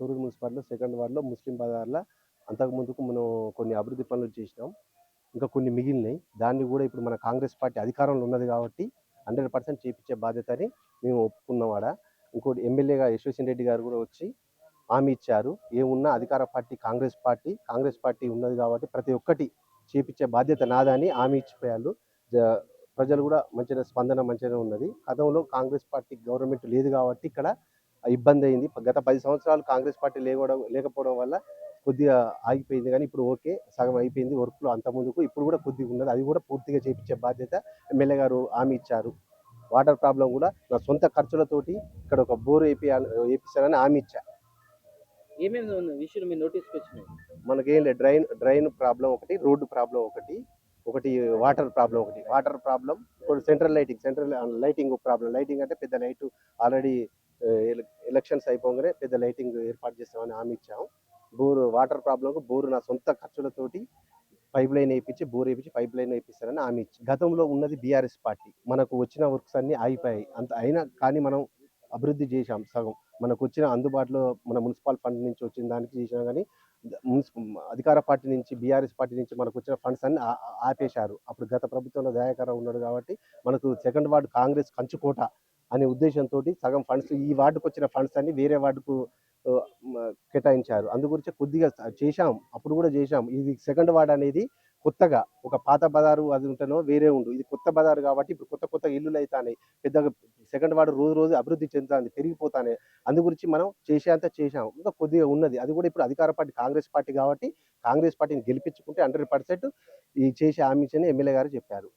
తూరూరు మున్సిపాలిటీలో సెకండ్ వార్డ్‌లో ముస్లిం బజార్‌ల అంతకుముందుకు మనం కొన్ని అభివృద్ధి పనులు చేసినాం. ఇంకా కొన్ని మిగిలినాయి. దాన్ని గూడా ఇప్పుడు మన కాంగ్రెస్ పార్టీ అధికారంలో ఉన్నది కాబట్టి 100% చేపిచ్చే బాధ్యతని మేము ఒప్పుకున్నాం ఆడ. ఇంకోటి ఎమ్మెల్యేగా యశ్వసన్ రెడ్డి గారు గూడా వచ్చి హామీ ఇచ్చారు. ఏమున్నా అధికార party Congress party. Congress party ఉన్నది కాబట్టి ప్రతి ఒక్కటి చేపిచ్చే బాధ్యత నాదని హామీ ఇచ్చిపోయాళ్ళు. జ ప్రజలు గూడా మంచిగా స్పందన మంచిగానే ఉన్నది. గతంలో కాంగ్రెస్ పార్టీ గవర్నమెంట్ లేదు కాబట్టి ఇక్కడ ఇబ్బందయింది. గత 10 సంవత్సరాలు కాంగ్రెస్ పార్టీ లేకపోవడం వల్ల కొద్దిగా ఆగిపోయింది గానీ ఇప్పుడు ఓకే. సగం అయిపోయింది వర్క్‌లో అంతకుముందుకు. ఇప్పుడు గూడా కొద్దిగా ఉన్నది. అది గూడా పూర్తిగా చేపిచ్చే బాధ్యత ఎమ్మెల్యే గారు హామీ ఇచ్చారు. వాటర్ ప్రాబ్లమ్ గూడా నా సొంత ఖర్చులతోటి ఇక్కడ ఒక బోర్ ఏపిస్తానని హామీ ఇచ్చా. ఏమేమి విషయాలు మీ నోటీస్‌కొచ్చినాయి? మనకేం లేదు డ్రైన్ ప్రాబ్లమ్ ఒకటి, రోడ్డు ప్రాబ్లమ్ ఒకటి, ఒకటి వాటర్ ప్రాబ్లమ్ ఒకటి. వాటర్ ప్రాబ్లమ్ ఇప్పుడు సెంట్రల్ లైటింగ్ ప్రాబ్లమ్. లైటింగ్ అంటే పెద్ద లైటు ఆల్రెడీ ఎలక్షన్స్ అయిపోగానే పెద్ద లైటింగ్ ఏర్పాటు చేస్తామని హామీ ఇచ్చాము. వాటర్ ప్రాబ్లమ్‌కు బోర్ నా సొంత ఖర్చులతోటి పైప్ లైన్ ఏపిచ్చి, బోర్ ఏపిచ్చి పైప్ లైన్ ఏపిస్తానని హామీ ఇచ్చి గతంలో ఉన్నది బీఆర్ఎస్ పార్టీ. మనకు వచ్చిన వర్క్స్ అన్నీ ఆగిపోయాయి. అంత అయినా కానీ మనం అభివృద్ధి చేశాం సగం. మనకొచ్చిన అందుబాటులో మన మున్సిపల్ ఫండ్ నుంచి వచ్చిన దానికి చేసినా గానీ మున్సి అధికార పార్టీ నుంచి బీఆర్ఎస్ పార్టీ నుంచి మనకొచ్చిన ఫండ్స్ అన్ని ఆపేశారు. అప్పుడు గత ప్రభుత్వంలో దయాకర్ రావు ఉన్నాడు కాబట్టి మనకు సెకండ్ వార్డ్ కాంగ్రెస్ కంచుకోట అనే ఉద్దేశంతోటి సగం ఫండ్స్ ఈ వార్డుకొచ్చిన ఫండ్స్ అన్ని వేరే వార్డుకు ఆహ్, మ కేటాయించారు. అందు గురించి కొద్దిగా చేశాం. అప్పుడు గూడా చేశాం. ఇది సెకండ్ వార్డ్ అనేది కొత్తగా ఒక పాత బజారు అది ఉంటేనో వేరే ఉండు. ఇది కొత్త బజారు కాబట్టి ఇప్పుడు కొత్త కొత్త ఇల్లులైతాన్నాయి. పెద్దగా సెకండ్ వార్డ్ రోజు రోజు అభివృద్ధి చెందుతాంది. పెరిగిపోతాన్నాయి. అందు గురించి మనం చేసేంత చేశాం. ఇంకా కొద్దిగా ఉన్నది. అది కూడా ఇప్పుడు అధికార పార్టీ కాంగ్రెస్ పార్టీ కాబట్టి కాంగ్రెస్ పార్టీని గెలిపించుకుంటే 100% ఈ చేసే హామీ ఇచ్చని ఎమ్మెల్యే గారు చెప్పారు.